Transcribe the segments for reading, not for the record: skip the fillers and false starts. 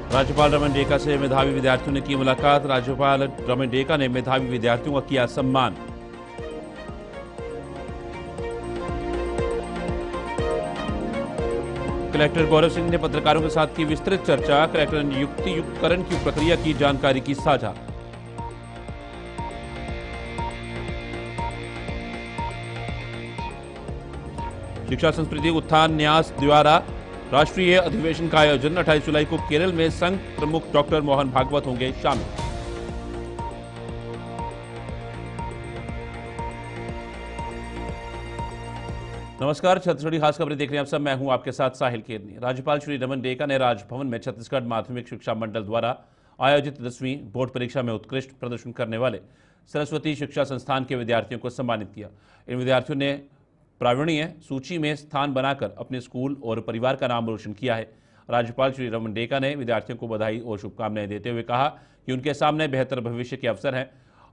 राज्यपाल रमन डेका से मेधावी विद्यार्थियों ने की मुलाकात। राज्यपाल रमन डेका ने मेधावी विद्यार्थियों का किया सम्मान। कलेक्टर गौरव सिंह ने पत्रकारों के साथ की विस्तृत चर्चा। कलेक्टर ने युक्तियुक्तकरण की प्रक्रिया की जानकारी की साझा। शिक्षा संस्कृति उत्थान न्यास द्वारा राष्ट्रीय अधिवेशन का आयोजन। 28 जुलाई को केरल में संघ प्रमुख डॉक्टर मोहन भागवत होंगे शामिल। नमस्कार, छत्तीसगढ़ी खास खबरें देख रहे हैं आप सब। मैं हूं आपके साथ साहिल केरनी। राज्यपाल श्री रमन डेका ने राजभवन में छत्तीसगढ़ माध्यमिक शिक्षा मंडल द्वारा आयोजित 10वीं बोर्ड परीक्षा में उत्कृष्ट प्रदर्शन करने वाले सरस्वती शिक्षा संस्थान के विद्यार्थियों को सम्मानित किया। इन विद्यार्थियों ने प्रावीण्य सूची में स्थान बनाकर अपने स्कूल और परिवार का नाम रोशन किया है। राज्यपाल श्री रमन डेका ने विद्यार्थियों को बधाई और शुभकामनाएं देते हुए कहा कि उनके सामने बेहतर भविष्य के अवसर हैं।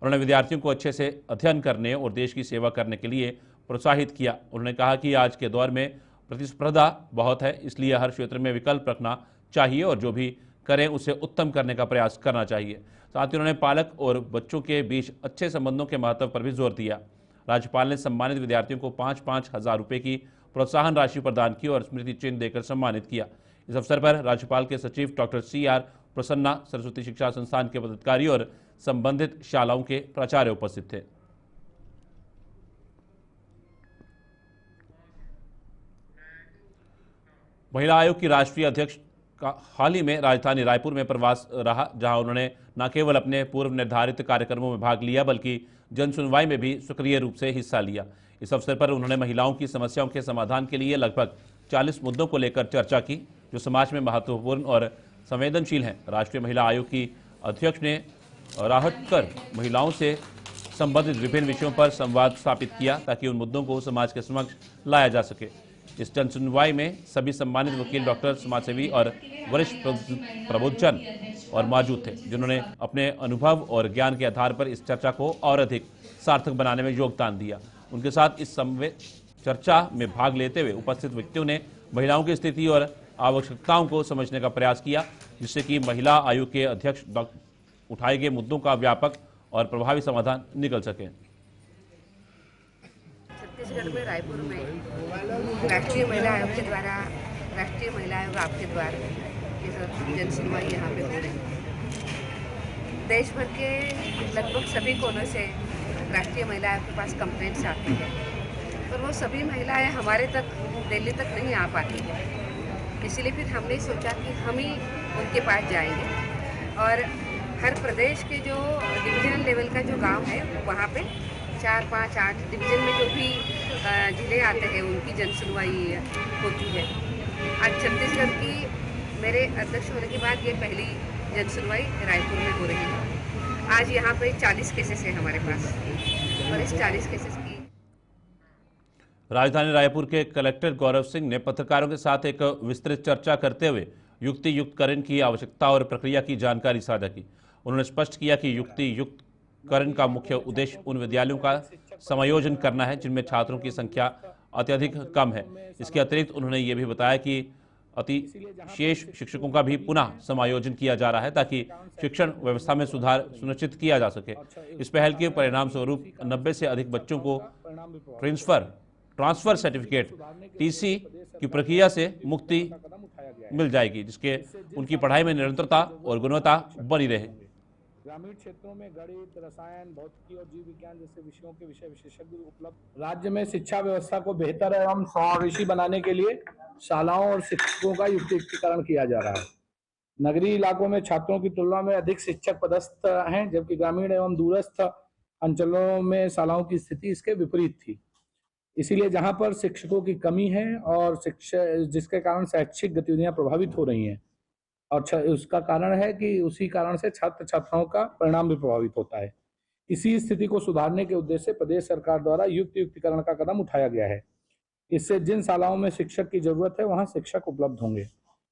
उन्होंने विद्यार्थियों को अच्छे से अध्ययन करने और देश की सेवा करने के लिए प्रोत्साहित किया। उन्होंने कहा कि आज के दौर में प्रतिस्पर्धा बहुत है, इसलिए हर क्षेत्र में विकल्प रखना चाहिए और जो भी करें उसे उत्तम करने का प्रयास करना चाहिए। साथ ही उन्होंने पालक और बच्चों के बीच अच्छे संबंधों के महत्व पर भी जोर दिया। राज्यपाल ने सम्मानित विद्यार्थियों को 5-5 हजार रुपये की प्रोत्साहन राशि प्रदान की और स्मृति चिन्ह देकर सम्मानित किया। इस अवसर पर राज्यपाल के सचिव डॉक्टर CR प्रसन्ना, सरस्वती शिक्षा संस्थान के पदाधिकारी और संबंधित शालाओं के प्राचार्य उपस्थित थे। महिला आयोग की राष्ट्रीय अध्यक्ष का हाल ही में राजधानी रायपुर में प्रवास रहा, जहां उन्होंने न केवल अपने पूर्व निर्धारित कार्यक्रमों में भाग लिया बल्कि जन सुनवाई में भी सक्रिय रूप से हिस्सा लिया। इस अवसर पर उन्होंने महिलाओं की समस्याओं के समाधान के लिए लगभग 40 मुद्दों को लेकर चर्चा की, जो समाज में महत्वपूर्ण और संवेदनशील हैं। राष्ट्रीय महिला आयोग की अध्यक्ष ने राहत कर महिलाओं से संबंधित विभिन्न विषयों पर संवाद स्थापित किया ताकि उन मुद्दों को समाज के समक्ष लाया जा सके। इस जन सुनवाई में सभी सम्मानित वकील, डॉक्टर, समाजसेवी और वरिष्ठ प्रबुद्धजन और मौजूद थे, जिन्होंने अपने अनुभव और ज्ञान के आधार पर इस चर्चा को और अधिक सार्थक बनाने में योगदान दिया। उनके साथ इस चर्चा में भाग लेते हुए उपस्थित व्यक्तियों ने महिलाओं की स्थिति और आवश्यकताओं को समझने का प्रयास किया, जिससे कि महिला आयोग के अध्यक्ष उठाए गए मुद्दों का व्यापक और प्रभावी समाधान निकल सके। छत्तीसगढ़ में रायपुर में राष्ट्रीय महिला आयोग के द्वारा, राष्ट्रीय महिला आयोग आपके द्वारा ये सब जन सुनवाई यहाँ पे हो रही है। देश भर के लगभग सभी कोनों से राष्ट्रीय महिला आयोग के पास कंप्लेंट्स आती है, पर वो सभी महिलाएं हमारे तक, दिल्ली तक नहीं आ पाती है। इसीलिए फिर हमने सोचा कि हम ही उनके पास जाएंगे और हर प्रदेश के जो डिवीजनल लेवल का जो गांव है वहाँ पे 4, 5, 8 डिवीजन में जो भी जिले आते हैं उनकी जन सुनवाई होती है। आज छत्तीसगढ़ की मेरे अध्यक्ष होने के बाद ये पहली जन सुनवाई रायपुर में हो रही है। आज यहाँ पे 40 केसेस है हमारे पास और इस 40 केसेस की राजधानी रायपुर के कलेक्टर गौरव सिंह ने पत्रकारों के साथ एक विस्तृत चर्चा करते हुए युक्तियुक्तकरण की आवश्यकता और प्रक्रिया की जानकारी साझा की। उन्होंने स्पष्ट किया कि युक्तियुक्तकरण का मुख्य उद्देश्य उन विद्यालयों का समायोजन करना है जिनमें छात्रों की संख्या अत्यधिक कम है। इसके अतिरिक्त उन्होंने ये भी बताया कि शेष शिक्षकों का भी पुनः समायोजन किया जा रहा है ताकि शिक्षण व्यवस्था में सुधार सुनिश्चित किया जा सके। इस पहल के परिणाम स्वरूप 90 से अधिक बच्चों को ट्रांसफर सर्टिफिकेट TC की प्रक्रिया से मुक्ति मिल जाएगी, जिसके उनकी पढ़ाई में निरंतरता और गुणवत्ता बनी रहे। ग्रामीण क्षेत्रों में गणित, रसायन, भौतिकी और जीव विज्ञान जैसे विषयों के विषय विशेषज्ञ उपलब्ध। राज्य में शिक्षा व्यवस्था को बेहतर एवं समावेशी बनाने के लिए शालाओं और शिक्षकों का युक्तियुक्तीकरण किया जा रहा है। नगरीय इलाकों में छात्रों की तुलना में अधिक शिक्षक पदस्थ हैं, जबकि ग्रामीण एवं दूरस्थ अंचलों में शालाओं की स्थिति इसके विपरीत थी। इसीलिए जहां पर शिक्षकों की कमी है और जिसके कारण शैक्षिक गतिविधियां प्रभावित हो रही हैं और उसका कारण है कि उसी कारण से छात्र छात्राओं का परिणाम भी प्रभावित होता है। इसी स्थिति को सुधारने के उद्देश्य से प्रदेश सरकार द्वारा युक्तियुक्तीकरण का कदम उठाया गया है। इससे जिन शालाओं में शिक्षक की जरूरत है वहां शिक्षक उपलब्ध होंगे।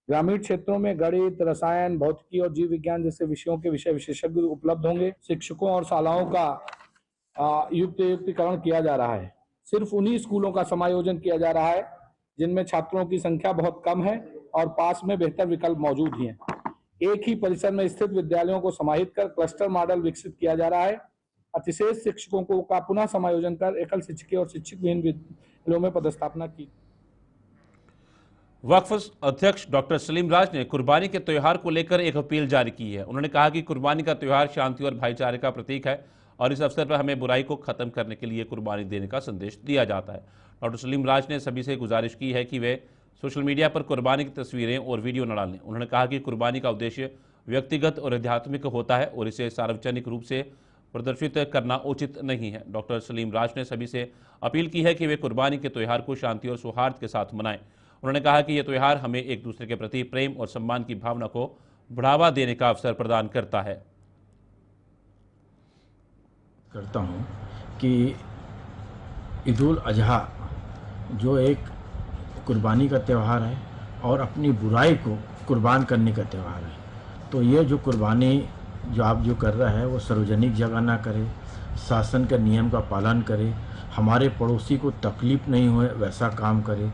ग्रामीण क्षेत्रों में गणित, रसायन, भौतिकी और जीव विज्ञान जैसे विषयों के विषय विशेषज्ञ उपलब्ध होंगे। शिक्षकों और शालाओं का युक्तियुक्तीकरण किया जा रहा है। सिर्फ उन्हीं स्कूलों का समायोजन किया जा रहा है जिनमें छात्रों की संख्या बहुत कम है और पास में बेहतर विकल्प मौजूद ही हैं। एक ही परिसर में स्थित विद्यालयों को समाहित कर क्लस्टर मॉडल विकसित किया जा रहा है। अतिशेष शिक्षकों को का पुनः समायोजन कर एकल शिक्षकीय और शिक्षक विहीन विद्यालयों में पदस्थापना की। वक्फ अध्यक्ष डॉक्टर सलीम राज ने कुर्बानी के त्यौहार को लेकर एक अपील जारी की है। उन्होंने कहा कि कुर्बानी का त्यौहार शांति और भाईचारे का प्रतीक है और इस अवसर पर हमें बुराई को खत्म करने के लिए कुर्बानी देने का संदेश दिया जाता है। डॉक्टर सलीम राज ने सभी से गुजारिश की है कि वे सोशल मीडिया पर कुर्बानी की तस्वीरें और वीडियो न डालें। उन्होंने कहा कि कुर्बानी का उद्देश्य व्यक्तिगत और आध्यात्मिक होता है और इसे सार्वजनिक रूप से प्रदर्शित करना उचित नहीं है। डॉक्टर सलीम राज ने सभी से अपील की है कि वे कुर्बानी के त्यौहार को शांति और सौहार्द के साथ मनाएं। उन्होंने कहा कि यह त्यौहार हमें एक दूसरे के प्रति प्रेम और सम्मान की भावना को बढ़ावा देने का अवसर प्रदान करता है। करता हूँ कि ईद उल अजहा जो एक कुर्बानी का त्यौहार है और अपनी बुराई को कुर्बान करने का त्यौहार है, तो ये जो कुर्बानी जो आप जो कर रहा है वो सार्वजनिक जगह ना करे, शासन के नियम का पालन करे, हमारे पड़ोसी को तकलीफ नहीं होए वैसा काम करे,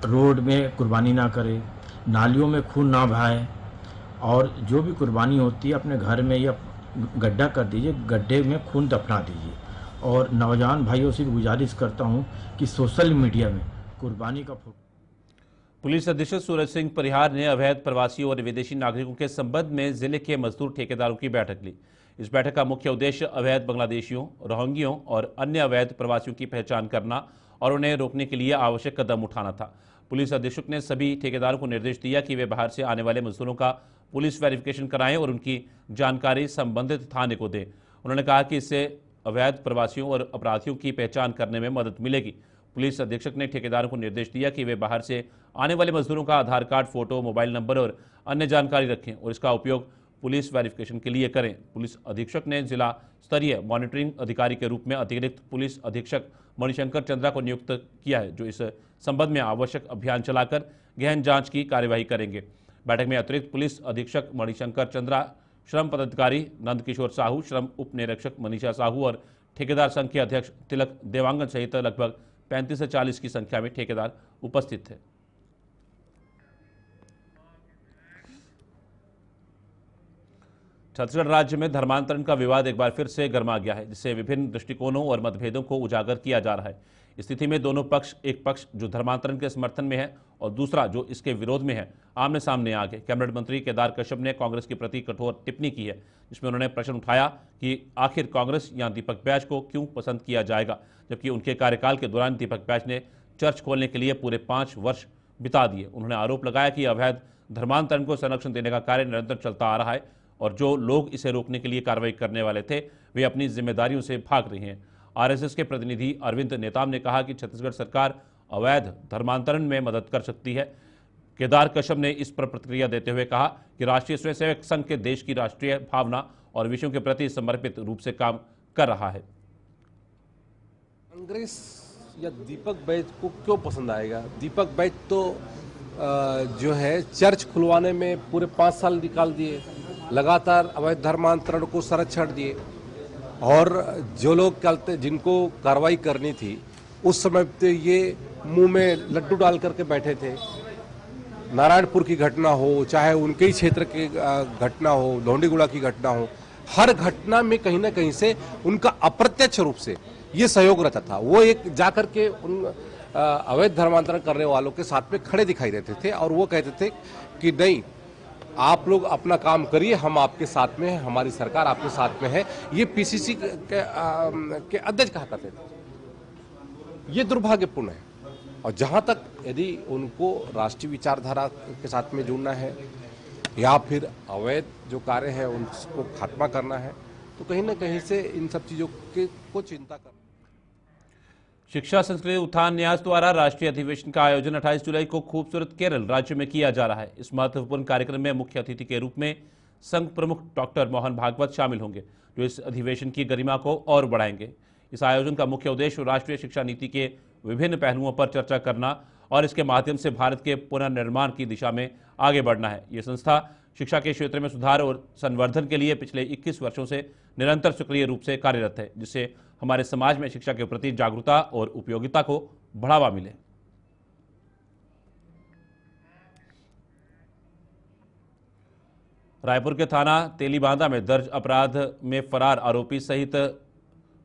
रोड में कुर्बानी ना करे, नालियों में खून ना बहाए और जो भी कुर्बानी होती है अपने घर में या गड्ढा कर दीजिए, गड्ढे में खून दफना दीजिए। और नौजवान भाइयों से गुजारिश करता हूं कि सोशल मीडिया में कुर्बानी का फोटो। पुलिस अधीक्षक सूरज सिंह परिहार ने अवैध प्रवासियों और विदेशी नागरिकों के संबंध में जिले के मजदूर ठेकेदारों की बैठक ली। इस बैठक का मुख्य उद्देश्य अवैध बांग्लादेशियों, रोहिंग्यों और अन्य अवैध प्रवासियों की पहचान करना और उन्हें रोकने के लिए आवश्यक कदम उठाना था। पुलिस अधीक्षक ने सभी ठेकेदारों को निर्देश दिया कि वे बाहर से आने वाले मजदूरों का पुलिस वेरिफिकेशन कराएं और उनकी जानकारी संबंधित थाने को दें। उन्होंने कहा कि इससे अवैध प्रवासियों और अपराधियों की पहचान करने में मदद मिलेगी। पुलिस अधीक्षक ने ठेकेदारों को निर्देश दिया कि वे बाहर से आने वाले मजदूरों का आधार कार्ड, फोटो, मोबाइल नंबर और अन्य जानकारी रखें और इसका उपयोग पुलिस वेरिफिकेशन के लिए करें। पुलिस अधीक्षक ने जिला स्तरीय मॉनिटरिंग अधिकारी के रूप में अतिरिक्त पुलिस अधीक्षक मणिशंकर चंद्रा को नियुक्त किया है, जो इस संबंध में आवश्यक अभियान चलाकर गहन जांच की कार्यवाही करेंगे। बैठक में अतिरिक्त पुलिस अधीक्षक मणिशंकर चंद्रा, श्रम पदाधिकारी नंदकिशोर साहू, श्रम उप निरीक्षक मनीषा साहू और ठेकेदार संघ के अध्यक्ष तिलक देवांगन सहित लगभग 35 से 40 की संख्या में ठेकेदार उपस्थित थे। छत्तीसगढ़ राज्य में धर्मांतरण का विवाद एक बार फिर से गर्मा गया है, जिससे विभिन्न दृष्टिकोणों और मतभेदों को उजागर किया जा रहा है। इस स्थिति में दोनों पक्ष, एक पक्ष जो धर्मांतरण के समर्थन में है और दूसरा जो इसके विरोध में है, आमने सामने आ गए। कैबिनेट मंत्री केदार कश्यप ने कांग्रेस के प्रति कठोर टिप्पणी की है, जिसमें उन्होंने प्रश्न उठाया कि आखिर कांग्रेस या दीपक बैज को क्यों पसंद किया जाएगा, जबकि उनके कार्यकाल के दौरान दीपक बैज ने चर्च खोलने के लिए पूरे 5 वर्ष बिता दिए। उन्होंने आरोप लगाया कि अवैध धर्मांतरण को संरक्षण देने का कार्य निरंतर चलता आ रहा है और जो लोग इसे रोकने के लिए कार्रवाई करने वाले थे वे अपनी जिम्मेदारियों से भाग रहे हैं। आरएसएस के प्रतिनिधि अरविंद नेताम ने कहा कि छत्तीसगढ़ सरकार अवैध धर्मांतरण में मदद कर सकती है। केदार कश्यप ने इस पर प्रतिक्रिया देते हुए कहा कि राष्ट्रीय स्वयंसेवक संघ के देश की राष्ट्रीय भावना और विषयों के प्रति समर्पित रूप से काम कर रहा है। कांग्रेस या दीपक बैज को क्यों पसंद आएगा? दीपक बैज तो जो है चर्च खुलवाने में पूरे 5 साल निकाल दिए, लगातार अवैध धर्मांतरण को सरक छड़ दिए और जो लोग कहते जिनको कार्रवाई करनी थी उस समय पे ये मुंह में लड्डू डाल करके बैठे थे। नारायणपुर की घटना हो, चाहे उनके ही क्षेत्र की घटना हो, लोंडीगुड़ा की घटना हो, हर घटना में कहीं ना कहीं से उनका अप्रत्यक्ष रूप से ये सहयोग रहता था। वो एक जाकर के उन अवैध धर्मांतरण करने वालों के साथ में खड़े दिखाई देते थे और वो कहते थे कि नहीं, आप लोग अपना काम करिए, हम आपके साथ में हैं, हमारी सरकार आपके साथ में है। ये पीसीसी के अध्यक्ष कहा करते थे। ये दुर्भाग्यपूर्ण है। और जहां तक यदि उनको राष्ट्रीय विचारधारा के साथ में जुड़ना है या फिर अवैध जो कार्य है उनको खात्मा करना है, तो कहीं ना कहीं से इन सब चीजों को चिंता करना। शिक्षा संस्कृति उत्थान न्यास द्वारा राष्ट्रीय अधिवेशन का आयोजन 28 जुलाई को खूबसूरत केरल राज्य में किया जा रहा है। इस महत्वपूर्ण कार्यक्रम में मुख्य अतिथि के रूप में संघ प्रमुख डॉक्टर मोहन भागवत शामिल होंगे, जो इस अधिवेशन की गरिमा को और बढ़ाएंगे। इस आयोजन का मुख्य उद्देश्य राष्ट्रीय शिक्षा नीति के विभिन्न पहलुओं पर चर्चा करना और इसके माध्यम से भारत के पुनर्निर्माण की दिशा में आगे बढ़ना है। ये संस्था शिक्षा के क्षेत्र में सुधार और संवर्धन के लिए पिछले 21 वर्षों से निरंतर सक्रिय रूप से कार्यरत है, जिससे हमारे समाज में शिक्षा के प्रति जागरूकता और उपयोगिता को बढ़ावा मिले। रायपुर के थाना तेलीबांधा में दर्ज अपराध में फरार आरोपी सहित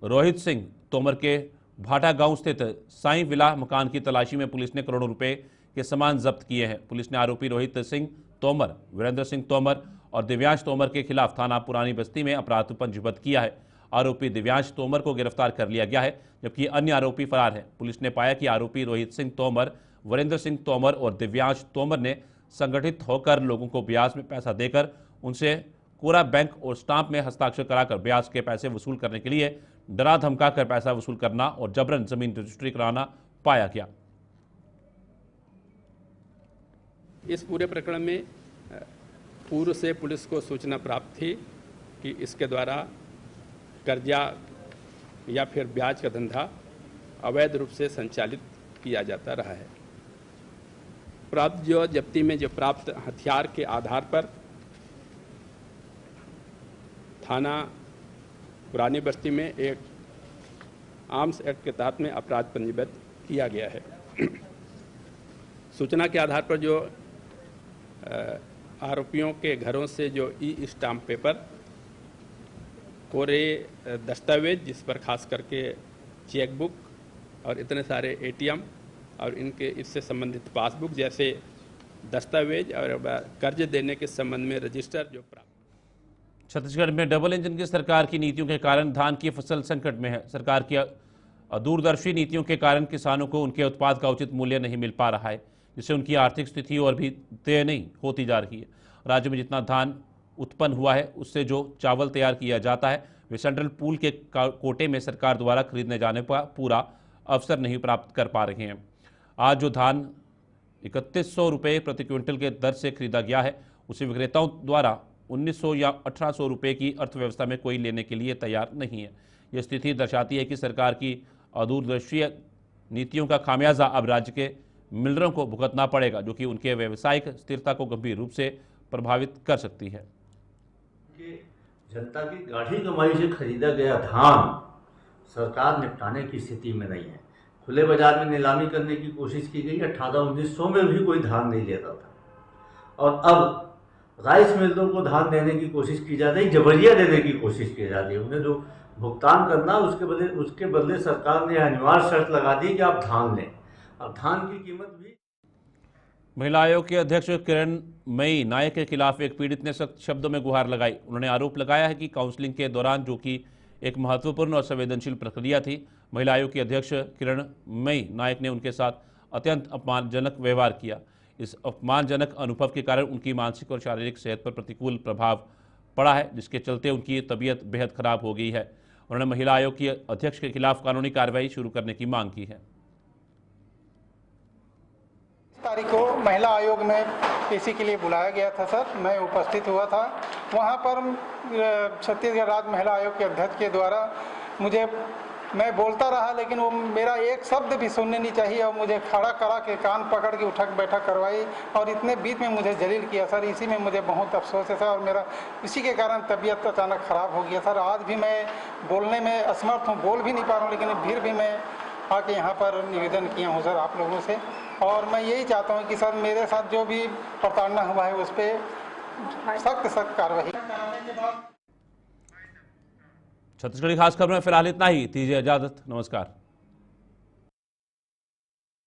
रोहित सिंह तोमर के भाटा गांव स्थित साईं विला मकान की तलाशी में पुलिस ने करोड़ों रुपए के सामान जब्त किए हैं। पुलिस ने आरोपी रोहित सिंह तोमर, वीरेंद्र सिंह तोमर और दिव्यांश तोमर के खिलाफ थाना पुरानी बस्ती में अपराध पंजीबद्ध किया है। आरोपी दिव्यांश तोमर को गिरफ्तार कर लिया गया है, जबकि अन्य आरोपी फरार है। पुलिस ने पाया कि आरोपी रोहित सिंह तोमर, वीरेंद्र सिंह तोमर और दिव्यांश तोमर ने संगठित होकर लोगों को ब्याज में पैसा देकर उनसे कोरा बैंक और स्टाम्प में हस्ताक्षर कराकर ब्याज के पैसे वसूल करने के लिए डरा धमका कर पैसा वसूल करना और जबरन जमीन रजिस्ट्री कराना पाया गया। इस पूरे प्रकरण में पूर्व से पुलिस को सूचना प्राप्त थी कि इसके द्वारा कर्जा या फिर ब्याज का धंधा अवैध रूप से संचालित किया जाता रहा है। प्राप्त जब्ती में प्राप्त हथियार के आधार पर थाना पुरानी बस्ती में एक आर्म्स एक्ट के तहत में अपराध पंजीबद्ध किया गया है। सूचना के आधार पर जो आरोपियों के घरों से जो ई स्टाम्प पेपर, कोरे दस्तावेज जिस पर खास करके चेकबुक और इतने सारे एटीएम और इनके इससे संबंधित पासबुक जैसे दस्तावेज और कर्ज देने के संबंध में रजिस्टर जो प्राप्त। छत्तीसगढ़ में डबल इंजन की सरकार की नीतियों के कारण धान की फसल संकट में है। सरकार की दूरदर्शी नीतियों के कारण किसानों को उनके उत्पाद का उचित मूल्य नहीं मिल पा रहा है, जिससे उनकी आर्थिक स्थिति और भी दयनीय होती जा रही है। राज्य में जितना धान उत्पन्न हुआ है उससे जो चावल तैयार किया जाता है वे सेंट्रल पूल के कोटे में सरकार द्वारा खरीदने जाने का पूरा अवसर नहीं प्राप्त कर पा रहे हैं। आज जो धान 3100 रुपये प्रति क्विंटल के दर से खरीदा गया है उसे विक्रेताओं द्वारा 1900 या 1800 रुपये की अर्थव्यवस्था में कोई लेने के लिए तैयार नहीं है। यह स्थिति दर्शाती है कि सरकार की अदूरदर्शी नीतियों का खामियाजा अब राज्य के मिलरों को भुगतना पड़ेगा, जो कि उनके व्यावसायिक स्थिरता को गंभीर रूप से प्रभावित कर सकती है। जनता की गाढ़ी कमाई से खरीदा गया धान सरकार निपटाने की स्थिति में नहीं है। खुले बाजार में नीलामी करने की कोशिश की गई। 1800-1900 में भी कोई धान नहीं लेता था और अब राइस मिलों को धान देने की कोशिश की जा रही, जबरिया देने की कोशिश की जा रही है। उन्हें जो भुगतान करना उसके बदले सरकार ने अनिवार्य शर्त लगा दी कि आप धान लें। अब धान की कीमत भी। महिला आयोग के अध्यक्ष किरणमयी नायक के खिलाफ एक पीड़ित ने सख्त शब्दों में गुहार लगाई। उन्होंने आरोप लगाया है कि काउंसलिंग के दौरान, जो कि एक महत्वपूर्ण और संवेदनशील प्रक्रिया थी, महिला आयोग की अध्यक्ष किरणमयी नायक ने उनके साथ अत्यंत अपमानजनक व्यवहार किया। इस अपमानजनक अनुभव के कारण उनकी मानसिक और शारीरिक सेहत पर प्रतिकूल प्रभाव पड़ा है, जिसके चलते उनकी तबीयत बेहद खराब हो गई है। उन्होंने महिला आयोग की अध्यक्ष के खिलाफ कानूनी कार्रवाई शुरू करने की मांग की है। तारीख को महिला आयोग में इसी के लिए बुलाया गया था सर, मैं उपस्थित हुआ था। वहाँ पर छत्तीसगढ़ राज्य महिला आयोग के अध्यक्ष के द्वारा मैं बोलता रहा, लेकिन वो मेरा एक शब्द भी सुनने नहीं चाहिए और मुझे खड़ा करा के कान पकड़ के उठक बैठक करवाई और इतने बीच में मुझे जलील किया सर। इसी में मुझे बहुत अफसोस है सर और मेरा इसी के कारण तबीयत अचानक ख़राब हो गया सर। आज भी मैं बोलने में असमर्थ हूँ, बोल भी नहीं पा रहा हूँ, लेकिन फिर भी मैं आके यहाँ पर निवेदन किया हूँ सर आप लोगों से। और मैं यही चाहता हूँ कि सर मेरे साथ जो भी प्रताड़ना हुआ है उस पर सख्त कार्रवाई। छत्तीसगढ़ी खास खबर में फिलहाल इतना ही। दीजिए इजाजत, नमस्कार।